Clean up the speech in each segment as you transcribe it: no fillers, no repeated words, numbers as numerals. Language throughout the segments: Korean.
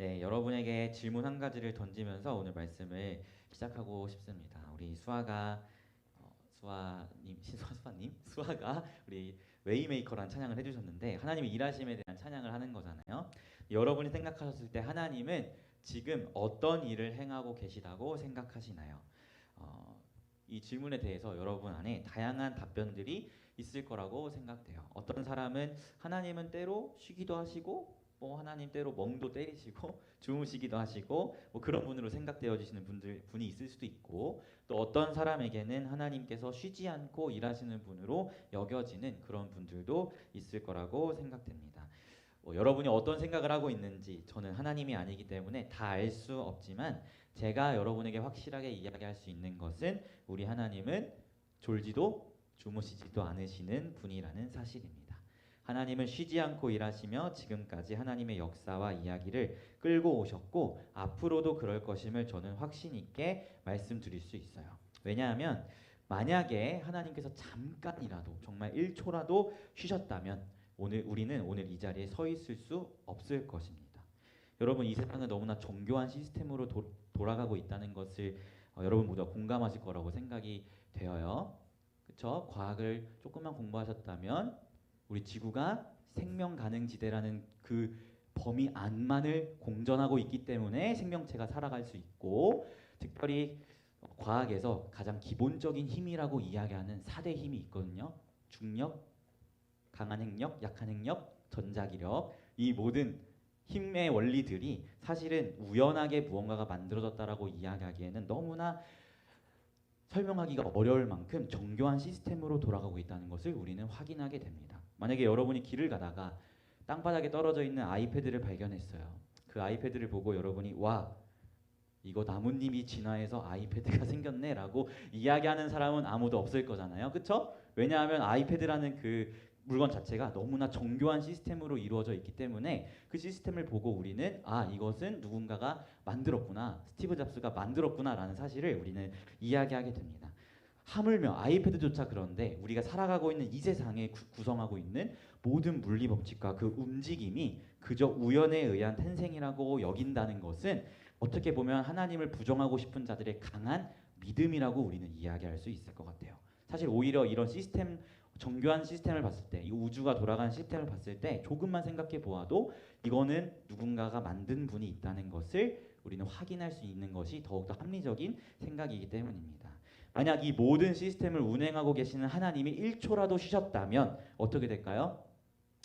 네, 여러분에게 질문 한 가지를 던지면서 오늘 말씀을 시작하고 싶습니다. 우리 수아가 우리 웨이메이커란 찬양을 해주셨는데 하나님의 일하심에 대한 찬양을 하는 거잖아요. 여러분이 생각하셨을 때 하나님은 지금 어떤 일을 행하고 계시다고 생각하시나요? 이 질문에 대해서 여러분 안에 다양한 답변들이 있을 거라고 생각돼요. 어떤 사람은 하나님은 때로 쉬기도 하시고 뭐 하나님 때로 멍도 때리시고 주무시기도 하시고 뭐 그런 분으로 생각되어지시는 분이 있을 수도 있고, 또 어떤 사람에게는 하나님께서 쉬지 않고 일하시는 분으로 여겨지는 그런 분들도 있을 거라고 생각됩니다. 여러분이 어떤 생각을 하고 있는지 저는 하나님이 아니기 때문에 다 알 수 없지만, 제가 여러분에게 확실하게 이야기할 수 있는 것은 우리 하나님은 졸지도 주무시지도 않으시는 분이라는 사실입니다. 하나님은 쉬지 않고 일하시며 지금까지 하나님의 역사와 이야기를 끌고 오셨고 앞으로도 그럴 것임을 저는 확신 있게 말씀드릴 수 있어요. 왜냐하면 만약에 하나님께서 잠깐이라도 정말 1초라도 쉬셨다면 우리는 오늘 이 자리에 서 있을 수 없을 것입니다. 여러분, 이 세상은 너무나 정교한 시스템으로 돌아가고 있다는 것을 여러분 모두가 공감하실 거라고 생각이 되어요. 그렇죠? 과학을 조금만 공부하셨다면 우리 지구가 생명 가능 지대라는 그 범위 안만을 공전하고 있기 때문에 생명체가 살아갈 수 있고, 특별히 과학에서 가장 기본적인 힘이라고 이야기하는 4대 힘이 있거든요. 중력, 강한 핵력, 약한 핵력, 전자기력. 이 모든 힘의 원리들이 사실은 우연하게 무언가가 만들어졌다라고 이야기하기에는 너무나 설명하기가 어려울 만큼 정교한 시스템으로 돌아가고 있다는 것을 우리는 확인하게 됩니다. 만약에 여러분이 길을 가다가 땅바닥에 떨어져 있는 아이패드를 발견했어요. 그 아이패드를 보고 여러분이 와, 이거 나뭇잎이 진화해서 아이패드가 생겼네 라고 이야기하는 사람은 아무도 없을 거잖아요. 그쵸? 왜냐하면 아이패드라는 그 물건 자체가 너무나 정교한 시스템으로 이루어져 있기 때문에 그 시스템을 보고 우리는 이것은 누군가가 만들었구나, 스티브 잡스가 만들었구나 라는 사실을 우리는 이야기하게 됩니다. 하물며 아이패드조차 그런데 우리가 살아가고 있는 이 세상에 구성하고 있는 모든 물리 법칙과 그 움직임이 그저 우연에 의한 탄생이라고 여긴다는 것은 어떻게 보면 하나님을 부정하고 싶은 자들의 강한 믿음이라고 우리는 이야기할 수 있을 것 같아요. 사실 오히려 이런 시스템, 정교한 시스템을 봤을 때, 이 우주가 돌아가는 시스템을 봤을 때 조금만 생각해 보아도 이거는 누군가가 만든 분이 있다는 것을 우리는 확인할 수 있는 것이 더욱더 합리적인 생각이기 때문입니다. 만약 이 모든 시스템을 운행하고 계시는 하나님이 1초라도 쉬셨다면 어떻게 될까요?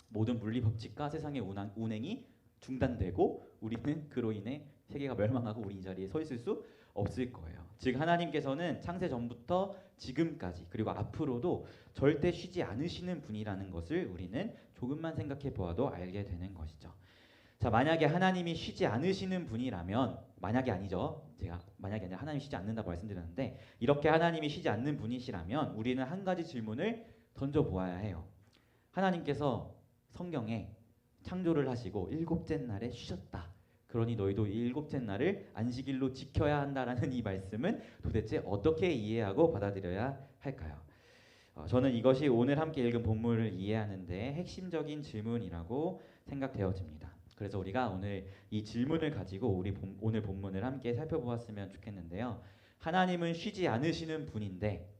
모든 물리 법칙과 세상의 운행이 중단되고 우리는 그로 인해 세계가 멸망하고 우리 이 자리에 서 있을 수 없을 거예요. 즉 하나님께서는 창세 전부터 지금까지 그리고 앞으로도 절대 쉬지 않으시는 분이라는 것을 우리는 조금만 생각해 보아도 알게 되는 것이죠. 자, 만약에 하나님이 쉬지 않으시는 분이라면, 만약이 아니죠. 제가 만약이 아니라 하나님이 쉬지 않는다고 말씀드렸는데, 이렇게 하나님이 쉬지 않는 분이시라면 우리는 한 가지 질문을 던져보아야 해요. 하나님께서 성경에 창조를 하시고 일곱째 날에 쉬셨다. 그러니 너희도 일곱째 날을 안식일로 지켜야 한다라는 이 말씀은 도대체 어떻게 이해하고 받아들여야 할까요? 저는 이것이 오늘 함께 읽은 본문을 이해하는 데 핵심적인 질문이라고 생각되어집니다. 그래서 우리가 오늘 이 질문을 가지고 오늘 본문을 함께 살펴보았으면 좋겠는데요. 하나님은 쉬지 않으시는 분인데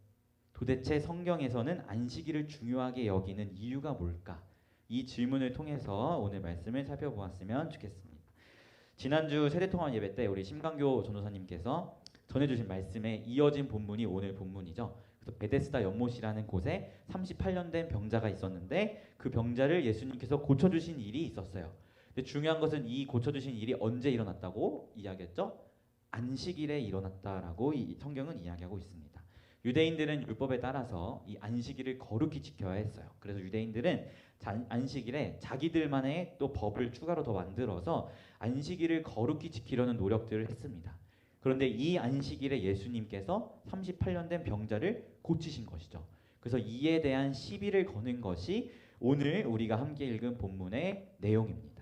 도대체 성경에서는 안식일을 중요하게 여기는 이유가 뭘까? 이 질문을 통해서 오늘 말씀을 살펴보았으면 좋겠습니다. 지난주 세대통합 예배 때 우리 심강교 전도사님께서 전해주신 말씀에 이어진 본문이 오늘 본문이죠. 그래서 베데스다 연못이라는 곳에 38년 된 병자가 있었는데 그 병자를 예수님께서 고쳐주신 일이 있었어요. 근데 중요한 것은 이 고쳐주신 일이 언제 일어났다고 이야기했죠? 안식일에 일어났다라고 이 성경은 이야기하고 있습니다. 유대인들은 율법에 따라서 이 안식일을 거룩히 지켜야 했어요. 그래서 유대인들은 안식일에 자기들만의 또 법을 추가로 더 만들어서 안식일을 거룩히 지키려는 노력들을 했습니다. 그런데 이 안식일에 예수님께서 38년 된 병자를 고치신 것이죠. 그래서 이에 대한 시비를 거는 것이 오늘 우리가 함께 읽은 본문의 내용입니다.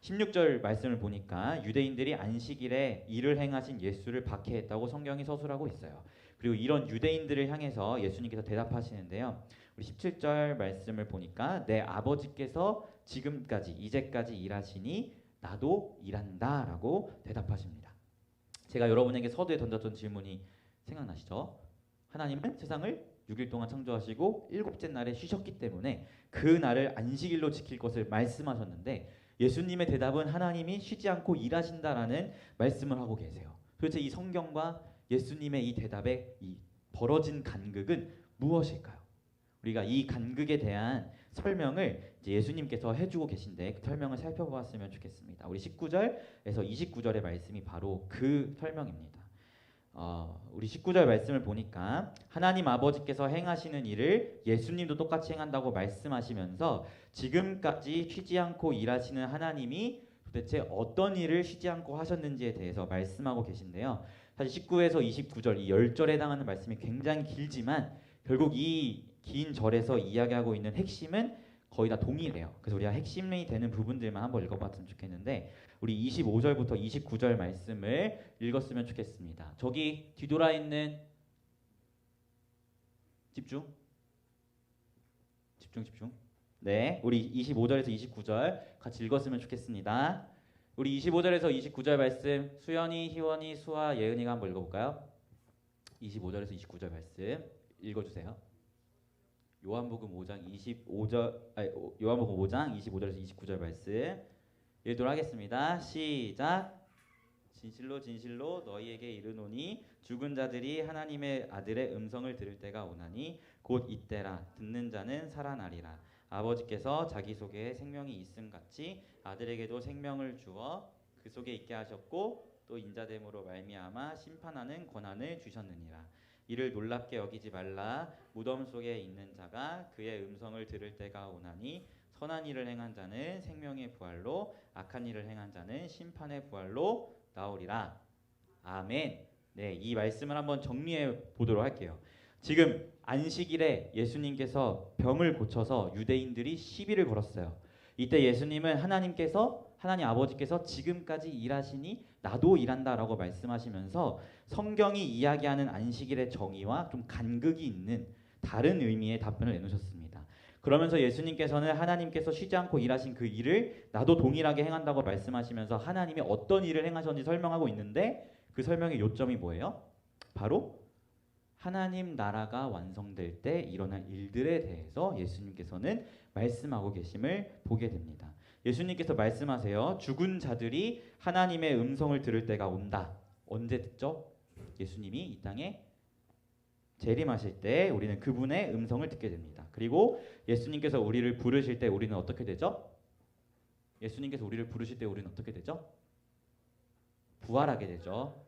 16절 말씀을 보니까 유대인들이 안식일에 일을 행하신 예수를 박해했다고 성경이 서술하고 있어요. 그리고 이런 유대인들을 향해서 예수님께서 대답하시는데요. 우리 17절 말씀을 보니까 내 아버지께서 지금까지 이제까지 일하시니 나도 일한다라고 대답하십니다. 제가 여러분에게 서두에 던졌던 질문이 생각나시죠? 하나님은 세상을 6일 동안 창조하시고 일곱째 날에 쉬셨기 때문에 그 날을 안식일로 지킬 것을 말씀하셨는데 예수님의 대답은 하나님이 쉬지 않고 일하신다라는 말씀을 하고 계세요. 도대체 이 성경과 예수님의 이 대답의 이 벌어진 간극은 무엇일까요? 우리가 이 간극에 대한 설명을 이제 예수님께서 해주고 계신데 그 설명을 살펴보았으면 좋겠습니다. 우리 19절에서 29절의 말씀이 바로 그 설명입니다. 우리 19절 말씀을 보니까 하나님 아버지께서 행하시는 일을 예수님도 똑같이 행한다고 말씀하시면서 지금까지 쉬지 않고 일하시는 하나님이 도대체 어떤 일을 쉬지 않고 하셨는지에 대해서 말씀하고 계신데요. 사실 19에서 29절 이 10절에 해당하는 말씀이 굉장히 길지만 결국 이 긴 절에서 이야기하고 있는 핵심은 거의 다 동일해요. 그래서 우리가 핵심이 되는 부분들만 한번 읽어봤으면 좋겠는데 우리 25절부터 29절 말씀을 읽었으면 좋겠습니다. 저기 뒤돌아 있는 집중. 네, 우리 25절에서 29절 같이 읽었으면 좋겠습니다. 우리 25절에서 29절 말씀 수연이, 희원이, 수아, 예은이가 한번 읽어볼까요? 25절에서 29절 말씀 읽어주세요. 요한복음 5장 25절에서 29절 말씀 읽도록 하겠습니다. 시작. 진실로 진실로 너희에게 이르노니 죽은 자들이 하나님의 아들의 음성을 들을 때가 오나니 곧 이때라. 듣는 자는 살아나리라. 아버지께서 자기 속에 생명이 있음 같이 아들에게도 생명을 주어 그 속에 있게 하셨고 또 인자됨으로 말미암아 심판하는 권한을 주셨느니라. 이를 놀랍게 여기지 말라. 무덤 속에 있는 자가 그의 음성을 들을 때가 오나니 선한 일을 행한 자는 생명의 부활로 악한 일을 행한 자는 심판의 부활로 나오리라. 아멘. 네, 이 말씀을 한번 정리해 보도록 할게요. 지금 안식일에 예수님께서 병을 고쳐서 유대인들이 시비를 걸었어요. 이때 예수님은 하나님 아버지께서 지금까지 일하시니 나도 일한다라고 말씀하시면서 성경이 이야기하는 안식일의 정의와 좀 간극이 있는 다른 의미의 답변을 내놓으셨습니다. 그러면서 예수님께서는 하나님께서 쉬지 않고 일하신 그 일을 나도 동일하게 행한다고 말씀하시면서 하나님이 어떤 일을 행하셨는지 설명하고 있는데 그 설명의 요점이 뭐예요? 바로 하나님 나라가 완성될 때 일어날 일들에 대해서 예수님께서는 말씀하고 계심을 보게 됩니다. 예수님께서 말씀하세요. 죽은 자들이 하나님의 음성을 들을 때가 온다. 언제 듣죠? 예수님이 이 땅에 재림하실 때 우리는 그분의 음성을 듣게 됩니다. 그리고 예수님께서 우리를 부르실 때 우리는 어떻게 되죠? 예수님께서 우리를 부르실 때 우리는 어떻게 되죠? 부활하게 되죠.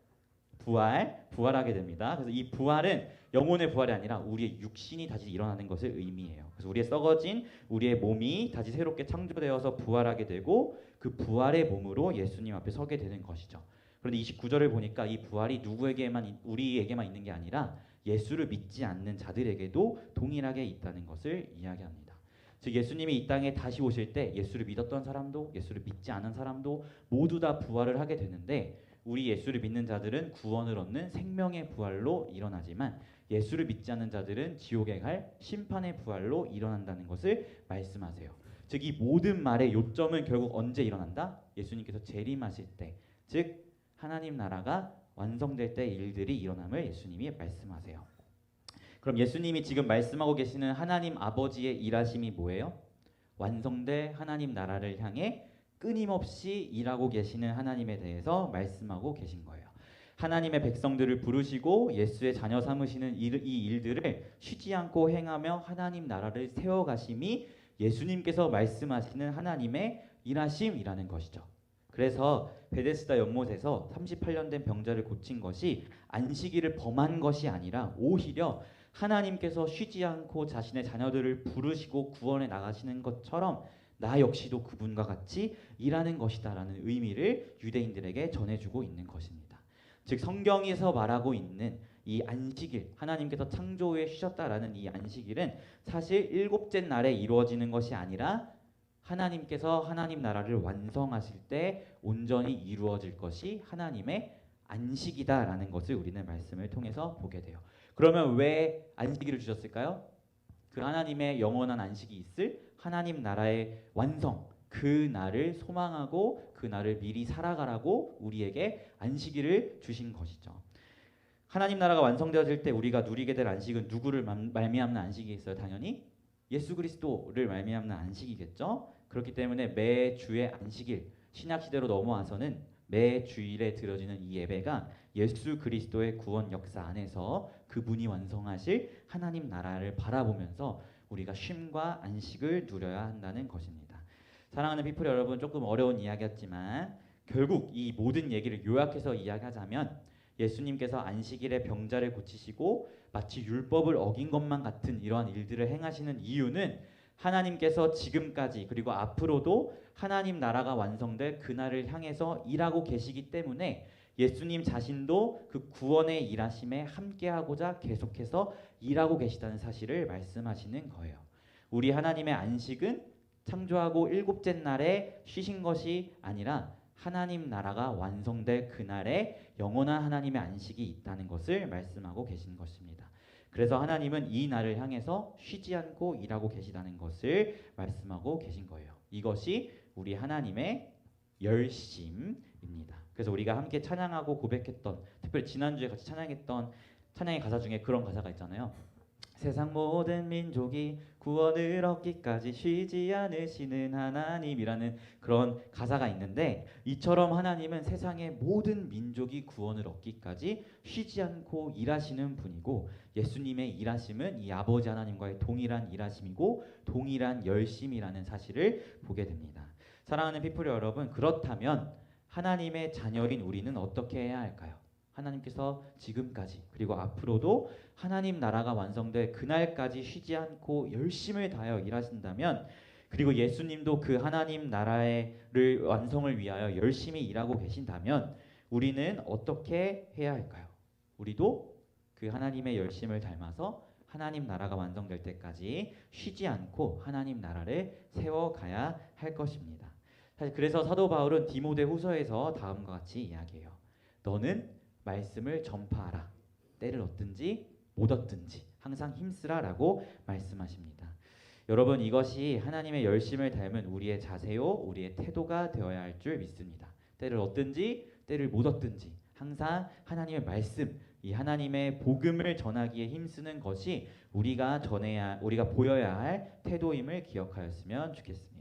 부활하게 됩니다. 그래서 이 부활은 영혼의 부활이 아니라 우리의 육신이 다시 일어나는 것을 의미해요. 그래서 우리의 썩어진 우리의 몸이 다시 새롭게 창조되어서 부활하게 되고 그 부활의 몸으로 예수님 앞에 서게 되는 것이죠. 그런데 29절을 보니까 이 부활이 우리에게만 있는 게 아니라 예수를 믿지 않는 자들에게도 동일하게 있다는 것을 이야기합니다. 즉 예수님이 이 땅에 다시 오실 때 예수를 믿었던 사람도 예수를 믿지 않은 사람도 모두 다 부활을 하게 되는데 우리 예수를 믿는 자들은 구원을 얻는 생명의 부활로 일어나지만 예수를 믿지 않는 자들은 지옥에 갈 심판의 부활로 일어난다는 것을 말씀하세요. 즉 이 모든 말의 요점은 결국 언제 일어난다? 예수님께서 재림하실 때, 즉 하나님 나라가 완성될 때 일들이 일어남을 예수님이 말씀하세요. 그럼 예수님이 지금 말씀하고 계시는 하나님 아버지의 일하심이 뭐예요? 완성될 하나님 나라를 향해 끊임없이 일하고 계시는 하나님에 대해서 말씀하고 계신 거예요. 하나님의 백성들을 부르시고 예수의 자녀 삼으시는 이 일들을 쉬지 않고 행하며 하나님 나라를 세워가심이 예수님께서 말씀하시는 하나님의 일하심이라는 것이죠. 그래서 베데스다 연못에서 38년 된 병자를 고친 것이 안식일을 범한 것이 아니라 오히려 하나님께서 쉬지 않고 자신의 자녀들을 부르시고 구원해 나가시는 것처럼 나 역시도 그분과 같이 일하는 것이다라는 의미를 유대인들에게 전해주고 있는 것입니다. 즉 성경에서 말하고 있는 이 안식일, 하나님께서 창조 후에 쉬셨다라는 이 안식일은 사실 일곱째 날에 이루어지는 것이 아니라 하나님께서 하나님 나라를 완성하실 때 온전히 이루어질 것이 하나님의 안식이다라는 것을 우리는 말씀을 통해서 보게 돼요. 그러면 왜 안식일을 주셨을까요? 그 하나님의 영원한 안식이 있을 하나님 나라의 완성, 그 날을 소망하고 그 날을 미리 살아가라고 우리에게 안식일을 주신 것이죠. 하나님 나라가 완성되어질 때 우리가 누리게 될 안식은 누구를 말미암는 안식이 있어요? 당연히 예수 그리스도를 말미암는 안식이겠죠. 그렇기 때문에 매 주의 안식일, 신약 시대로 넘어와서는 매 주일에 드려지는 이 예배가 예수 그리스도의 구원 역사 안에서 그분이 완성하실 하나님 나라를 바라보면서 우리가 쉼과 안식을 누려야 한다는 것입니다. 사랑하는 피플 여러분, 조금 어려운 이야기였지만 결국 이 모든 얘기를 요약해서 이야기하자면 예수님께서 안식일에 병자를 고치시고 마치 율법을 어긴 것만 같은 이러한 일들을 행하시는 이유는 하나님께서 지금까지 그리고 앞으로도 하나님 나라가 완성될 그날을 향해서 일하고 계시기 때문에 예수님 자신도 그 구원의 일하심에 함께하고자 계속해서 일하고 계시다는 사실을 말씀하시는 거예요. 우리 하나님의 안식은 창조하고 일곱째 날에 쉬신 것이 아니라 하나님 나라가 완성될 그날에 영원한 하나님의 안식이 있다는 것을 말씀하고 계신 것입니다. 그래서 하나님은 이 날을 향해서 쉬지 않고 일하고 계시다는 것을 말씀하고 계신 거예요. 이것이 우리 하나님의 열심입니다. 그래서 우리가 함께 찬양하고 고백했던, 특별히 지난주에 같이 찬양했던 찬양의 가사 중에 그런 가사가 있잖아요. 세상 모든 민족이 구원을 얻기까지 쉬지 않으시는 하나님이라는 그런 가사가 있는데, 이처럼 하나님은 세상의 모든 민족이 구원을 얻기까지 쉬지 않고 일하시는 분이고, 예수님의 일하심은 이 아버지 하나님과의 동일한 일하심이고 동일한 열심이라는 사실을 보게 됩니다. 사랑하는 피플 여러분, 그렇다면 하나님의 자녀인 우리는 어떻게 해야 할까요? 하나님께서 지금까지 그리고 앞으로도 하나님 나라가 완성될 그날까지 쉬지 않고 열심을 다하여 일하신다면, 그리고 예수님도 그 하나님 나라를 완성을 위하여 열심히 일하고 계신다면 우리는 어떻게 해야 할까요? 우리도 그 하나님의 열심을 닮아서 하나님 나라가 완성될 때까지 쉬지 않고 하나님 나라를 세워가야 할 것입니다. 사실 그래서 사도 바울은 디모데 후서에서 다음과 같이 이야기해요. 너는 말씀을 전파하라. 때를 얻든지 못 얻든지 항상 힘쓰라라고 말씀하십니다. 여러분, 이것이 하나님의 열심을 닮은 우리의 자세요, 우리의 태도가 되어야 할 줄 믿습니다. 때를 얻든지 때를 못 얻든지 항상 하나님의 말씀, 이 하나님의 복음을 전하기에 힘쓰는 것이 우리가 보여야 할 태도임을 기억하였으면 좋겠습니다.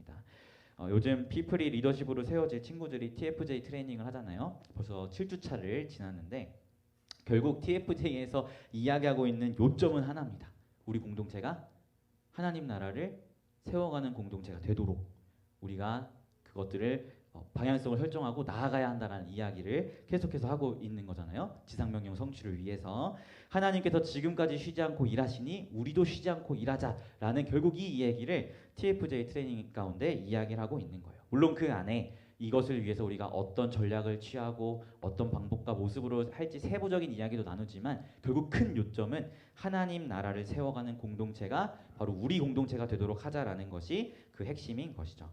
요즘 피플이 리더십으로 세워질 친구들이 TFJ 트레이닝을 하잖아요. 벌써 7주차를 지났는데 결국 TFJ에서 이야기하고 있는 요점은 하나입니다. 우리 공동체가 하나님 나라를 세워가는 공동체가 되도록 우리가 그것들을 방향성을 설정하고 나아가야 한다는 이야기를 계속해서 하고 있는 거잖아요. 지상명령 성취를 위해서 하나님께서 지금까지 쉬지 않고 일하시니 우리도 쉬지 않고 일하자라는 결국 이 얘기를 TFJ 트레이닝 가운데 이야기를 하고 있는 거예요. 물론 그 안에 이것을 위해서 우리가 어떤 전략을 취하고 어떤 방법과 모습으로 할지 세부적인 이야기도 나누지만 결국 큰 요점은 하나님 나라를 세워가는 공동체가 바로 우리 공동체가 되도록 하자라는 것이 그 핵심인 것이죠.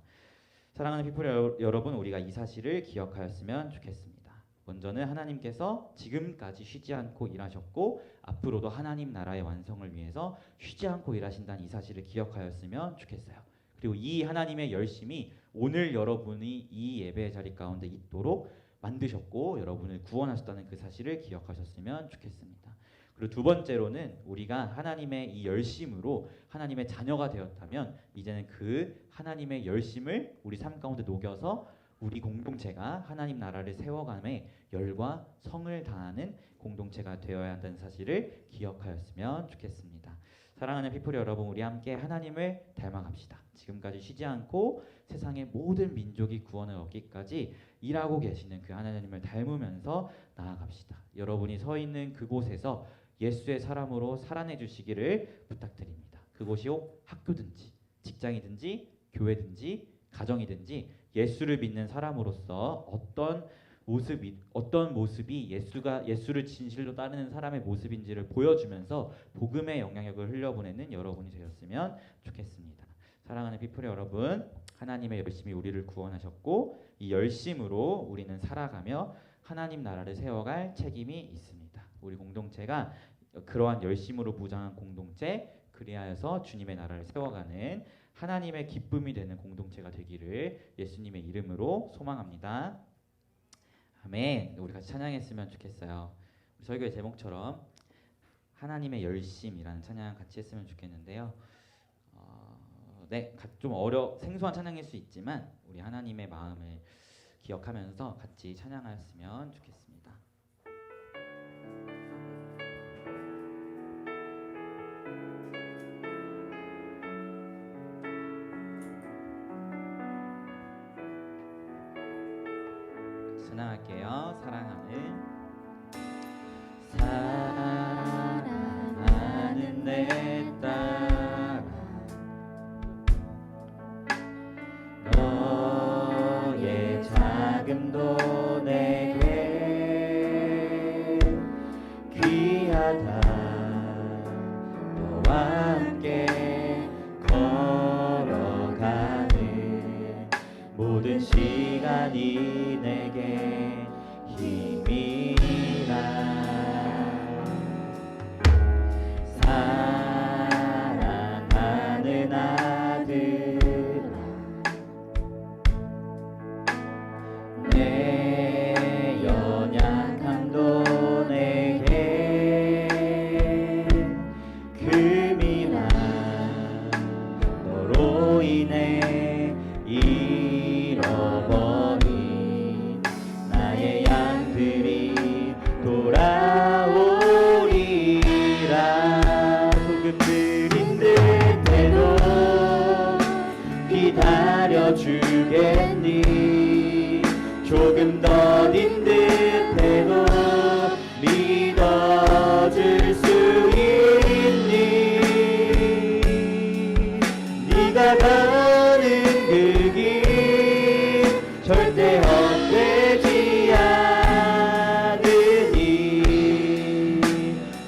사랑하는 피플 여러분, 우리가 이 사실을 기억하였으면 좋겠습니다. 먼저는 하나님께서 지금까지 쉬지 않고 일하셨고 앞으로도 하나님 나라의 완성을 위해서 쉬지 않고 일하신다는 이 사실을 기억하였으면 좋겠어요. 그리고 이 하나님의 열심이 오늘 여러분이 이 예배의 자리 가운데 있도록 만드셨고 여러분을 구원하셨다는 그 사실을 기억하셨으면 좋겠습니다. 그리고 두 번째로는 우리가 하나님의 이 열심으로 하나님의 자녀가 되었다면 이제는 그 하나님의 열심을 우리 삶 가운데 녹여서 우리 공동체가 하나님 나라를 세워감에 열과 성을 다하는 공동체가 되어야 한다는 사실을 기억하였으면 좋겠습니다. 사랑하는 피플 여러분, 우리 함께 하나님을 닮아갑시다. 지금까지 쉬지 않고 세상의 모든 민족이 구원을 얻기까지 일하고 계시는 그 하나님을 닮으면서 나아갑시다. 여러분이 서 있는 그곳에서 예수의 사람으로 살아내 주시기를 부탁드립니다. 그곳이 학교든지 직장이든지 교회든지 가정이든지 예수를 믿는 사람으로서 어떤 모습이 예수를 진실로 따르는 사람의 모습인지를 보여주면서 복음의 영향력을 흘려보내는 여러분이 되었으면 좋겠습니다. 사랑하는 피플 여러분, 하나님의 열심이 우리를 구원하셨고 이 열심으로 우리는 살아가며 하나님 나라를 세워갈 책임이 있습니다. 우리 공동체가 그러한 열심으로 무장한 공동체, 그리하여서 주님의 나라를 세워가는 하나님의 기쁨이 되는 공동체가 되기를 예수님의 이름으로 소망합니다. 아멘. 우리 같이 찬양했으면 좋겠어요. 우리 설교의 제목처럼 하나님의 열심이라는 찬양 같이 했으면 좋겠는데요. 네, 좀 생소한 찬양일 수 있지만 우리 하나님의 마음을 기억하면서 같이 찬양하였으면 좋겠습니다. 찬양할게요. 사랑하는 내 딸아, 너의 자금도 내게 귀하다. 너와 함께 걸어가는 모든 시간이 내게 힘이라. 사랑하는 아들아, 내 연약함도 내게 금이라. 너로 인해 잃어버린 나의 양들이 돌아오리라. 조금 느린 듯해도 기다려주겠니? 조금 더딘 듯해도 믿어줄 수 있니? 네가 가는 그 길 절대 헛되지 않으니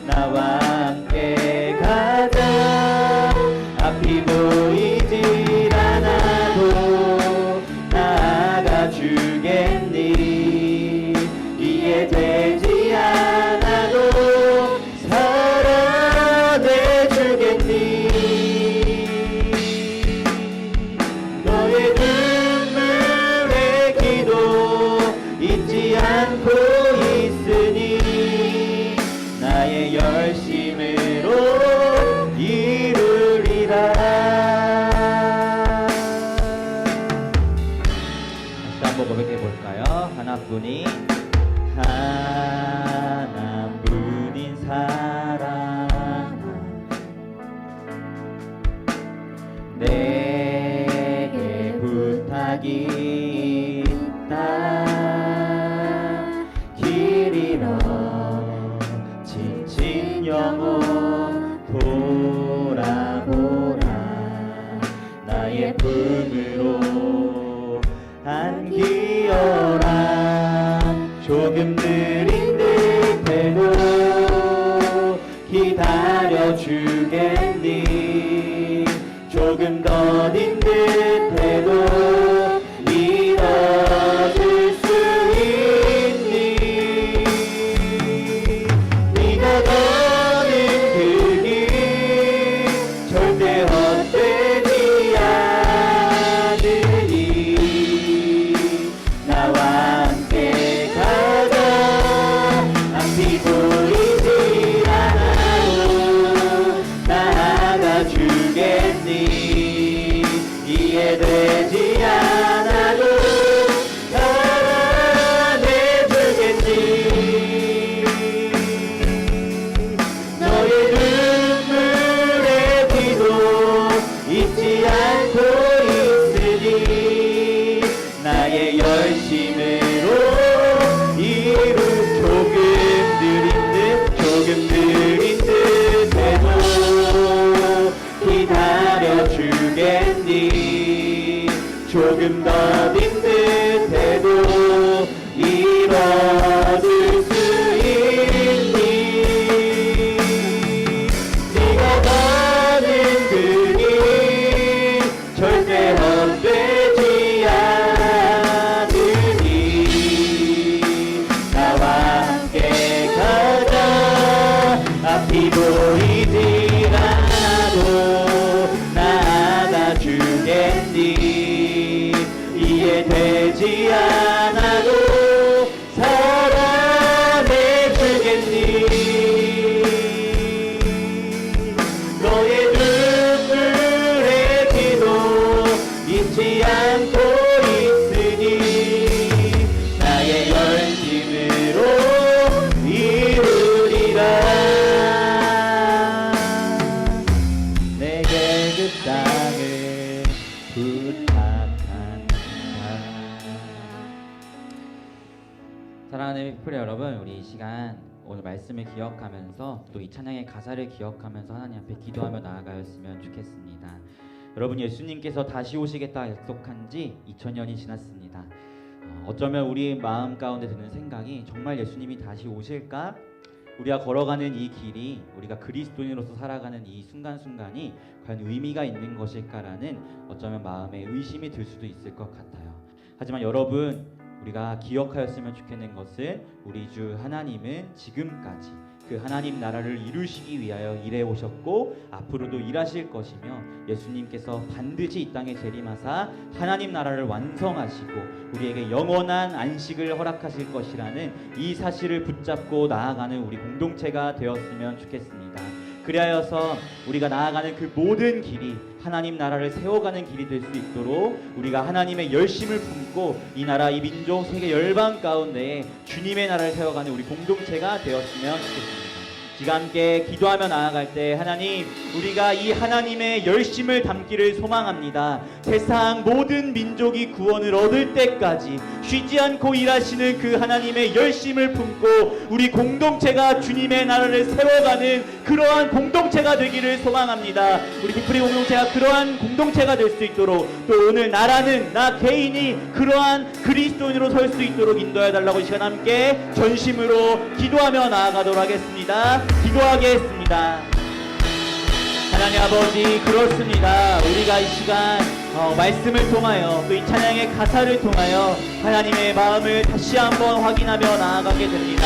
나와 함께 가자. 앞이 보이질 않아도 나아가 주겠니? 이해되지 않아도 사랑해 주겠니? 너의 눈물의 기도 잊지 않고 있으니 나의 열심으로 이루리라. 다시 한번 고백해 볼까요? 하나뿐인 사랑 내게 부탁이 있다. 길 잃어 지친 영혼 돌아보라. 나의 품으로 안기어라. 조금 느린 듯해도 기다려주겠니? 조금 더딘 듯해도 믿어줄 수 있니? 네가 가는 그 길 절대 헛되지 않으니 나와 함께 가자. 앞이 보이지 않아도 나아가 주겠니? 이해되지 않아도 사랑해 주겠니? 너의 눈물의 기도 잊지 않고 있으니 나의 열심으로 조금 느린 듯해도 기다려주겠니? 조금 더딘 듯해도 이뤄줄 수 있니? 네가 가는 그 길 절대 헛되지 않으니 나와 함께 가자. 앞이 보이지 않아도 나아가 주 쉬지 않아도 사랑해 주겠니. 너의 눈물의 기도 잊지 않고 있으니 나의 열심으로 이루리라. 내게 그 땅을 부탁한다. 사랑하는 피플 여러분, 우리 이 시간 오늘 말씀을 기억하면서 또 이 찬양의 가사를 기억하면서 하나님 앞에 기도하며 나아가였으면 좋겠습니다. 여러분, 예수님께서 다시 오시겠다 약속한 지 2000년이 지났습니다. 어쩌면 우리 마음 가운데 드는 생각이 정말 예수님이 다시 오실까? 우리가 걸어가는 이 길이, 우리가 그리스도인으로서 살아가는 이 순간순간이 과연 의미가 있는 것일까라는 어쩌면 마음에 의심이 들 수도 있을 것 같아요. 하지만 여러분, 우리가 기억하였으면 좋겠는 것은 우리 주 하나님은 지금까지 그 하나님 나라를 이루시기 위하여 일해 오셨고 앞으로도 일하실 것이며 예수님께서 반드시 이 땅에 재림하사 하나님 나라를 완성하시고 우리에게 영원한 안식을 허락하실 것이라는 이 사실을 붙잡고 나아가는 우리 공동체가 되었으면 좋겠습니다. 그리하여서 우리가 나아가는 그 모든 길이 하나님 나라를 세워가는 길이 될 수 있도록 우리가 하나님의 열심을 품고 이 나라, 이 민족, 세계 열방 가운데에 주님의 나라를 세워가는 우리 공동체가 되었으면 좋겠습니다. 지금 함께 기도하며 나아갈 때 하나님, 우리가 이 하나님의 열심을 담기를 소망합니다. 세상 모든 민족이 구원을 얻을 때까지 쉬지 않고 일하시는 그 하나님의 열심을 품고 우리 공동체가 주님의 나라를 세워가는 그러한 공동체가 되기를 소망합니다. 우리 디프리 공동체가 그러한 공동체가 될 수 있도록, 또 오늘 나라는, 나 개인이 그러한 그리스도인으로 설 수 있도록 인도해 달라고 이 시간 함께 전심으로 기도하며 나아가도록 하겠습니다. 기도하겠습니다. 하나님 아버지, 그렇습니다. 우리가 이 시간 말씀을 통하여 또 이 찬양의 가사를 통하여 하나님의 마음을 다시 한번 확인하며 나아가게 됩니다.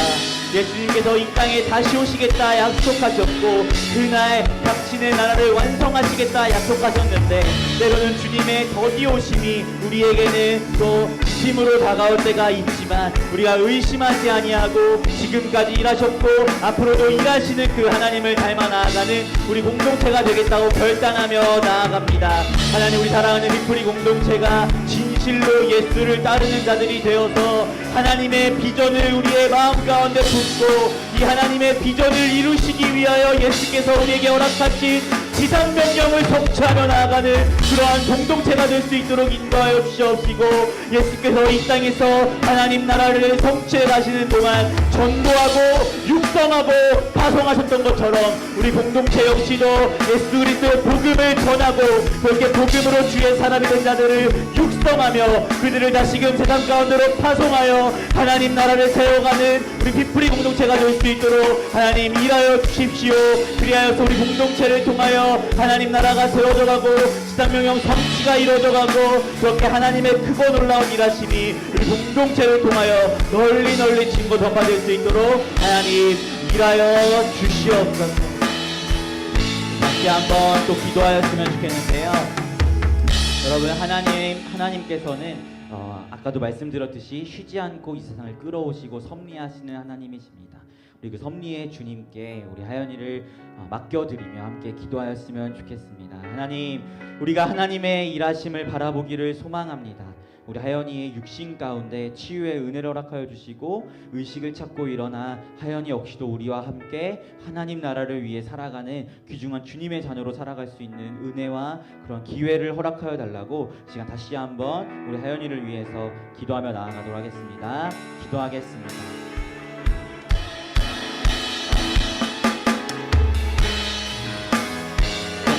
예수님께서 이 땅에 다시 오시겠다 약속하셨고 그날 당신의 나라를 완성하시겠다 약속하셨는데 때로는 주님의 더디 오심이 우리에게는 또 힘으로 다가올 때가 있지만 우리가 의심하지 아니하고 지금까지 일하셨고 앞으로도 일하시는 그 하나님을 닮아 나아가는 우리 공동체가 되겠다고 결단하며 나아갑니다. 하나님, 우리 사랑하는 리프리 공동체가 진실로 예수를 따르는 자들이 되어서 하나님의 비전을 우리의 마음 가운데 품고 이 하나님의 비전을 이루시기 위하여 예수께서 우리에게 허락하신 지상 명령을 성취하며 나아가는 그러한 공동체가 될 수 있도록 인도하여 주시옵시고, 예수께서 이 땅에서 하나님 나라를 성취해 가시는 동안 전도하고 육성하고 파송하셨던 것처럼 우리 공동체 역시도 예수 그리스도의 복음을 전하고 그렇게 복음으로 주의 사람이 된 자들을 육성하며 그들을 다시금 세상 가운데로 파송하여 하나님 나라를 세워가는 우리 피프리 공동체가 될 수 있도록 하나님 일하여 주십시오. 그리하여서 우리 공동체를 통하여 하나님 나라가 세워져가고 지상명령 성취가 이루어져가고 그렇게 하나님의 크고 놀라운 일하심이 우리 공동체를 통하여 널리 증거 전파될 수 있도록 하나님 일하여 주시옵소서. 다시 한번 또 기도하였으면 좋겠는데요. 여러분, 하나님께서는 아까도 말씀드렸듯이 쉬지 않고 이 세상을 끌어오시고 섭리하시는 하나님이십니다. 우리 그 섭리의 주님께 우리 하연이를 맡겨드리며 함께 기도하였으면 좋겠습니다. 하나님, 우리가 하나님의 일하심을 바라보기를 소망합니다. 우리 하연이의 육신 가운데 치유의 은혜를 허락하여 주시고 의식을 찾고 일어나 하연이 역시도 우리와 함께 하나님 나라를 위해 살아가는 귀중한 주님의 자녀로 살아갈 수 있는 은혜와 그런 기회를 허락하여 달라고 시간 다시 한번 우리 하연이를 위해서 기도하며 나아가도록 하겠습니다. 기도하겠습니다.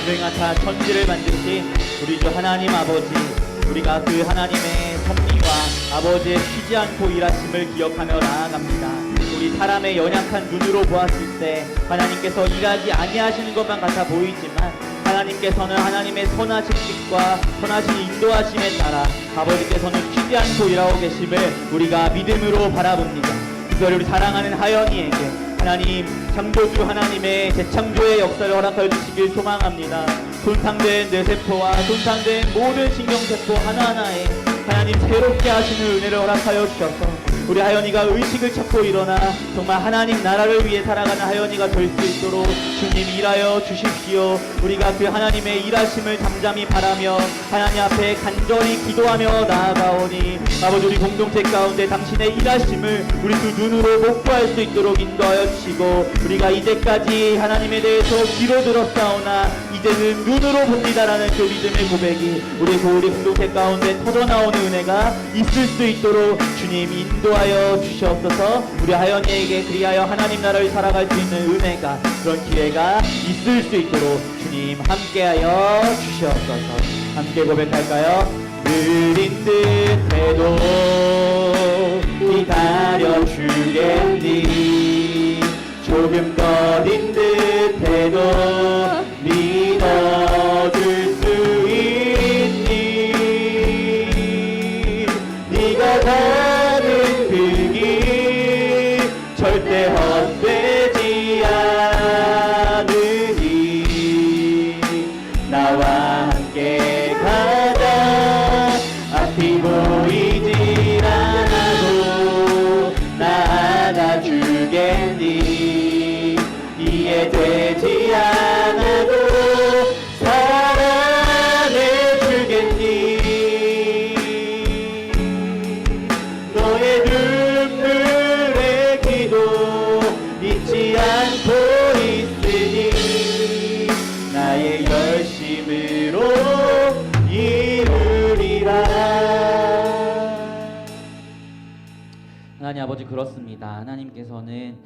전능하사 천지를 만드신 우리 주 하나님 아버지, 우리가 그 하나님의 섭리와 아버지의 쉬지 않고 일하심을 기억하며 나아갑니다. 우리 사람의 연약한 눈으로 보았을 때 하나님께서 일하지 아니하시는 것만 같아 보이지만 하나님께서는 하나님의 선하신 뜻과 선하신 인도하심에 따라 아버지께서는 쉬지 않고 일하고 계심을 우리가 믿음으로 바라봅니다. 특별히 우리 사랑하는 하연이에게 하나님 창조주 하나님의 재창조의 역사를 허락하여 주시길 소망합니다. 손상된 뇌세포와 손상된 모든 신경세포 하나하나에 하나님 하나님 새롭게 하시는 은혜를 허락하여 주셔서 우리 하연이가 의식을 찾고 일어나 정말 하나님 나라를 위해 살아가는 하연이가 될 수 있도록 주님 일하여 주십시오. 우리가 그 하나님의 일하심을 잠잠히 바라며 하나님 앞에 간절히 기도하며 나아가오니 아버지 우리 공동체 가운데 당신의 일하심을 우리 두 눈으로 목도할 수 있도록 인도하여 주시고 우리가 이제까지 하나님에 대해서 귀로 들었사오나 이제는 눈으로 봅니다라는 그 믿음의 고백이 우리 공동체 가운데 터져나오는 은혜가 있을 수 있도록 주님 인도하여 주시옵소서. 우리 하연이에게 그리하여 하나님 나라를 살아갈 수 있는 은혜가 그런 기회가 있을 수 있도록 주님 함께하여 주시옵소서. 함께 고백할까요? 느린 듯해도 기다려 주겠니 조금 더딘 듯해도 믿어줄 수 있니 네가 가는 그 길 절대 헛되지 않으니 나와 함께 가자 앞이 보이질 않아도 나 안아주겠니 이해되지 않아도 사랑해주겠니 너의 눈물의 기도 잊지 않고 있으니 나의 열심으로 이루리라. 하나님 아버지 그렇습니다. 하나님께서는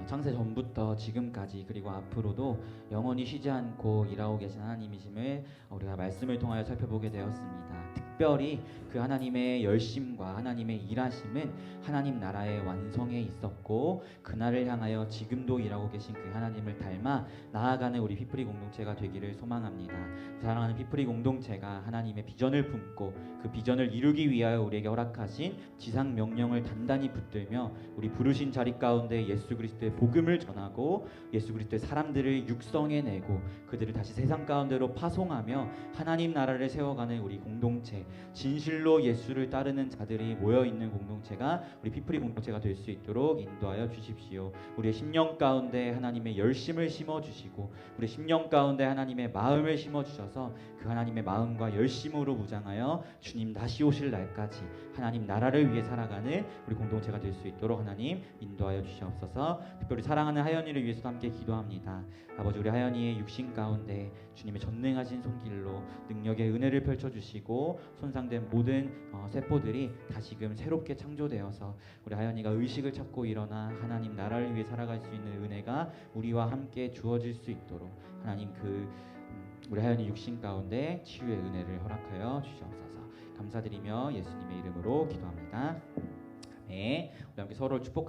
창세 전부터 지금까지 그리고 앞으로도 영원히 쉬지 않고 일하고 계신 하나님이심을 우리가 말씀을 통하여 살펴보게 되었습니다. 특별히 그 하나님의 열심과 하나님의 일하심은 하나님 나라의 완성에 있었고 그날을 향하여 지금도 일하고 계신 그 하나님을 닮아 나아가는 우리 피프리 공동체가 되기를 소망합니다. 사랑하는 피프리 공동체가 하나님의 비전을 품고 그 비전을 이루기 위하여 우리에게 허락하신 지상 명령을 단단히 붙들며 우리 부르신 자리 가운데 예수 그리스도의 복음을 전하고 예수 그리스도의 사람들을 육성해내고 그들을 다시 세상 가운데로 파송하며 하나님 나라를 세워가는 우리 공동체, 진실로 예수를 따르는 자들이 모여있는 공동체가 우리 피프리 공동체가 될 수 있도록 인도하여 주십시오. 우리의 심령 가운데 하나님의 열심을 심어주시고 우리 심령 가운데 하나님의 마음을 심어주셔서 그 하나님의 마음과 열심으로 무장하여 주님 다시 오실 날까지 하나님 나라를 위해 살아가는 우리 공동체가 될 수 있도록 하나님 인도하여 주시옵소서. 특별히 사랑하는 하연이를 위해서도 함께 기도합니다. 아버지 우리 하연이의 육신 가운데 주님의 전능하신 손길로 능력의 은혜를 펼쳐주시고 손상된 모든 세포들이 다시금 새롭게 창조되어서 우리 하연이가 의식을 찾고 일어나 하나님 나라를 위해 살아갈 수 있는 은혜가 우리와 함께 주어질 수 있도록 하나님 우리 하연이 육신 가운데 치유의 은혜를 허락하여 주시옵소서. 감사드리며 예수님의 이름으로 기도합니다. 아멘. 우리 함께 서로를 축복